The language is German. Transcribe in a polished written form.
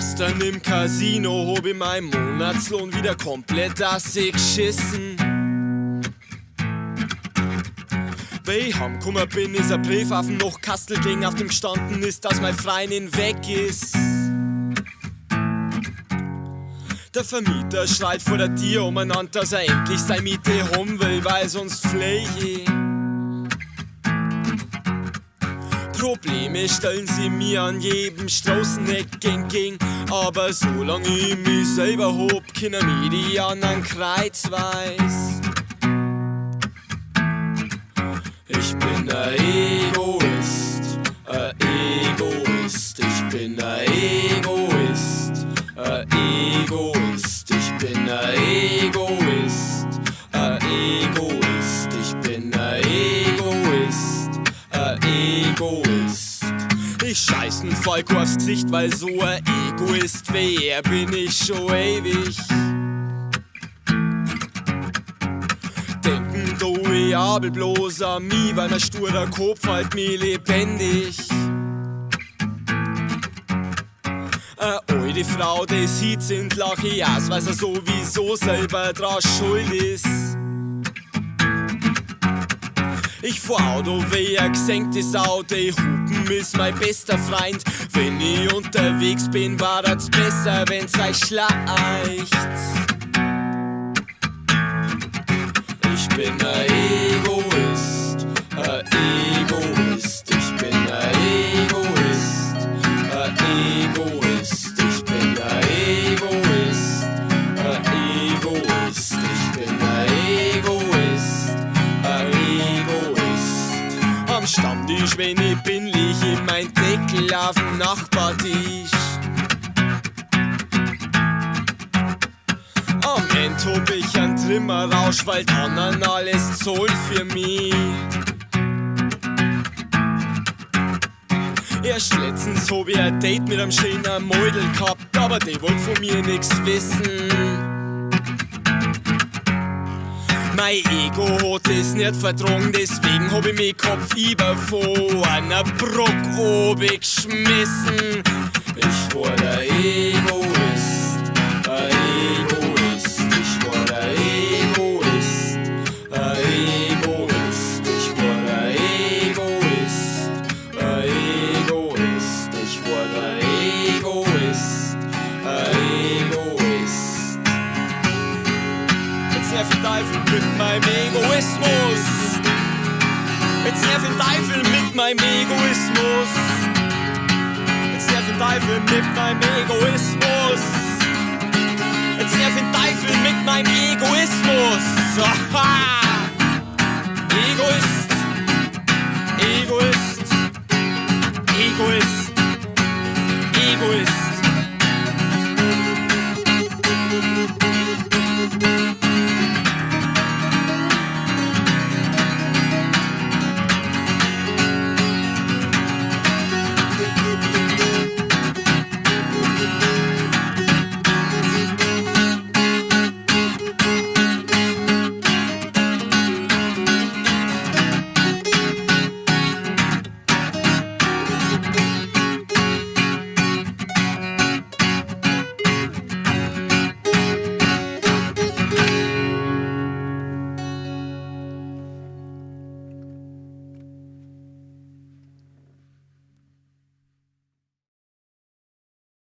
Gestern im Casino hab ich meinen Monatslohn wieder komplett assig geschissen. Weil ich heimgekommen bin, ist ein Brief auf dem Nachkastel gelegen, auf dem gestanden ist, dass mein Freundin weg ist. Der Vermieter schreit vor der Tür umeinander, dass er endlich seine Miete haben will, weil sonst flieh ich. Probleme stellen sie mir an jedem Straßeneck entgegen, aber solange ich mich selber hab, können mir die anderen kreuzweis. Ich bin ein Egoist, ich bin ein Egoist, ich bin ein Egoist, ich bin ein Egoist. Ich scheiß nen Falco aufs Gesicht, weil so ein Egoist wie er bin ich schon ewig. Denken du, ich habel bloß an mich, weil mein sturer Kopf halt mich lebendig. Die Frau, die sieht sind lach ich aus, weil sie sowieso selber dran schuld ist. Ich fahr Auto wie ein gesenktes Auto, Hupen ist mein bester Freund. Wenn ich unterwegs bin, war das besser, wenn's euch schleicht. Ich bin ein Egoist, ich bin ein Egoist, ich bin ein Egoist, ich bin ein Egoist. Am Stammtisch, wenn ich bin, lieg ich mein Deckel auf dem Nachbartisch. Am Ende hab ich einen Trimmerrausch, weil die anderen alles zahlen für mich. Erst letztens hab ich ein Date mit einem schönen Mädel gehabt, aber die wollt von mir nix wissen. Mein Ego hat es nicht vertragen, deswegen hab ich mich Kopfieber von einer Bruck geschmissen. Ich war der Egoist, ich war der Egoist, ich war der Egoist, ich war der Egoist. Jetzt nerv ich Teufel mit meinem Egoismus. Jetzt nerv ich Teufel mit meinem Egoismus. Jetzt nerv ich Teufel mit meinem Egoismus. Jetzt nerv ich Teufel mit meinem Egoismus. Aha!